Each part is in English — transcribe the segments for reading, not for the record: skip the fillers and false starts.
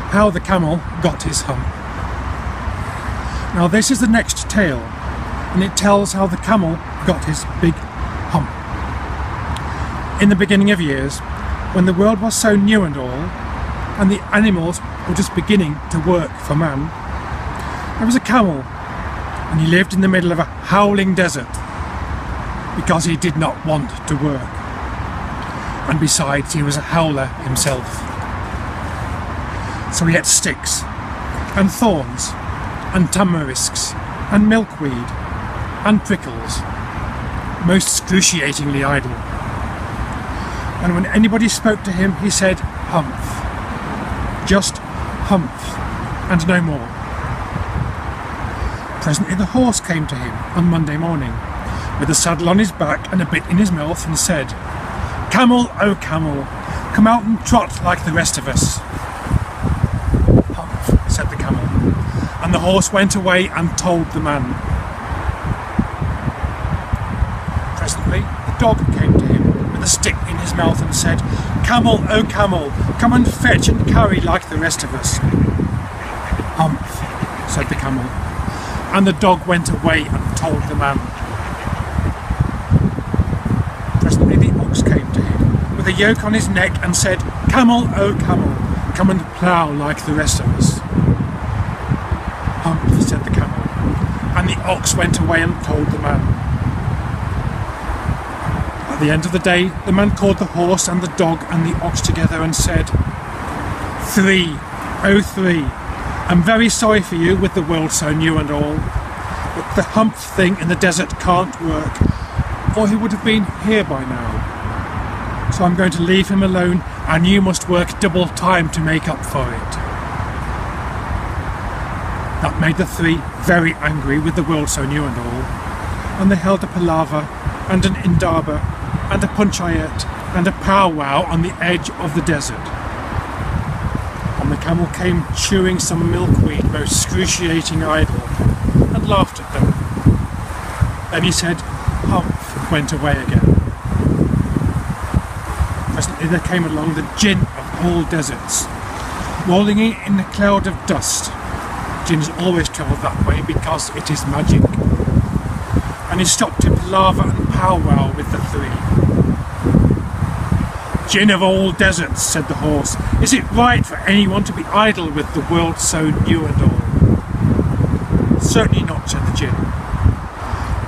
how the camel got his hump. Now this is the next tale, and it tells how the camel got his big hump. In the beginning of years, when the world was so new and all, and the animals were just beginning to work for man, there was a camel, and he lived in the middle of a howling desert because he did not want to work. And besides, he was a howler himself. So he ate sticks and thorns and tamarisks and milkweed and prickles, most excruciatingly idle. And when anybody spoke to him, he said, "Humph," just humph, and no more. Presently the horse came to him on Monday morning, with a saddle on his back and a bit in his mouth, and said, "Camel, oh camel, come out and trot like the rest of us." "Humph," said the camel, and the horse went away and told the man. Presently the dog came to him with a stick in his mouth and said, "Camel, oh camel, come and fetch and carry like the rest of us." "Humph," said the camel, and the dog went away and told the man. Presently the ox came to him with a yoke on his neck and said, "Camel, oh camel, come and plough like the rest of us." "Humph," said the camel, and the ox went away and told the man. At the end of the day, the man called the horse and the dog and the ox together and said, "Three, oh three, I'm very sorry for you with the world so new and all, but the hump thing in the desert can't work, or he would have been here by now. So I'm going to leave him alone, and you must work double time to make up for it." That made the three very angry with the world so new and all, and they held a palaver and an indaba and a punchayat and a powwow on the edge of the desert. And the camel came chewing some milkweed, most excruciating idle, and laughed at them. Then he said, "Humph," went away again. Presently there came along the Jinn of all deserts, rolling in a cloud of dust. Jinns always travel that way because it is magic. And he stopped to palaver and powwow with the three. "Jinn of all deserts," said the horse, "is it right for anyone to be idle with the world so new and all?" "Certainly not," said the Jinn.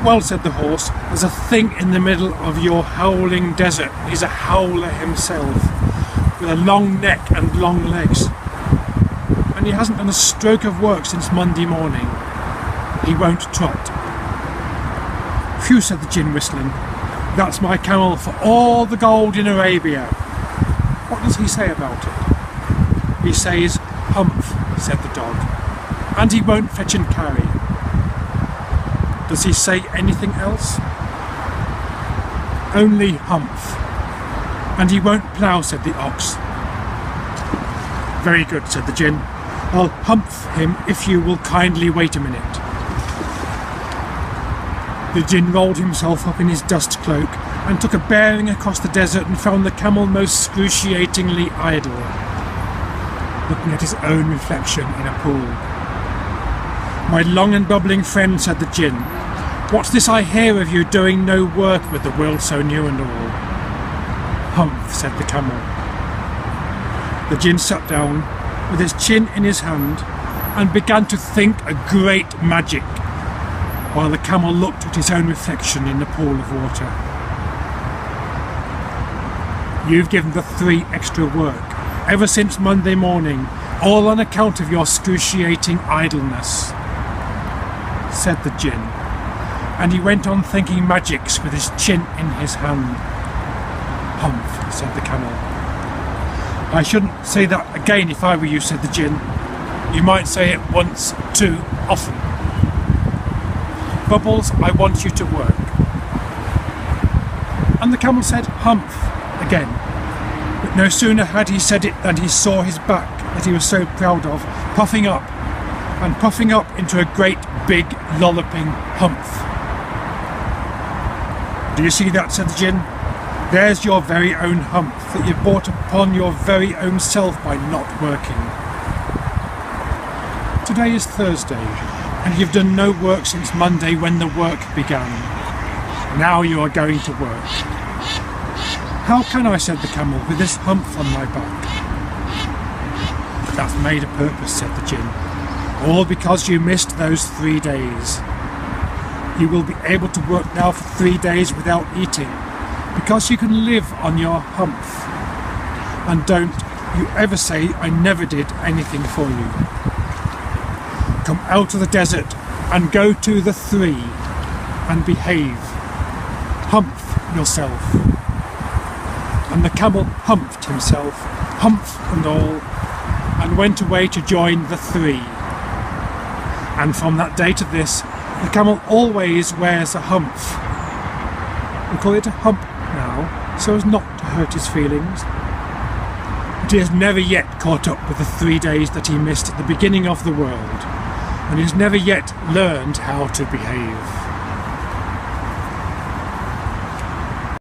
"Well," said the horse, "there's a thing in the middle of your howling desert. He's a howler himself, with a long neck and long legs. And he hasn't done a stroke of work since Monday morning. He won't trot." "Phew," said the Jinn, whistling. "That's my camel for all the gold in Arabia." "What does he say about it?" "He says, 'Humph,'" said the dog, "and he won't fetch and carry." "Does he say anything else?" "Only humph. And he won't plough," said the ox. "Very good," said the Jinn. "I'll humph him if you will kindly wait a minute." The Jinn rolled himself up in his dust cloak and took a bearing across the desert and found the camel most excruciatingly idle, looking at his own reflection in a pool. "My long and bubbling friend," said the Jinn, "what's this I hear of you doing no work with the world so new and all?" "Humph," said the camel. The Jinn sat down with his chin in his hand and began to think a great magic, while the camel looked at his own reflection in the pool of water. "You've given the three extra work ever since Monday morning, all on account of your excruciating idleness," said the Jinn, and he went on thinking magics with his chin in his hand. "Humph," said the camel. "I shouldn't say that again if I were you," said the Jinn. "You might say it once too often. Bubbles, I want you to work." And the camel said, "Humph," again. But no sooner had he said it than he saw his back, that he was so proud of, puffing up into a great big lolloping humph. "Do you see that?" said the Jinn. "There's your very own humph that you brought upon your very own self by not working." Today is Thursday, and you've done no work since Monday when the work began. Now you are going to work. How can I, said the camel, with this hump on my back? That's made a purpose, said the gin. All because you missed those 3 days. You will be able to work now for 3 days without eating, because you can live on your hump. And don't you ever say I never did anything for you. Come out of the desert and go to the 3 and behave. Hump yourself. And the camel humped himself, hump and all, and went away to join the 3. And from that day to this, the camel always wears a hump. We call it a hump now, so as not to hurt his feelings. But he has never yet caught up with the 3 days that he missed at the beginning of the world, and he has never yet learned how to behave.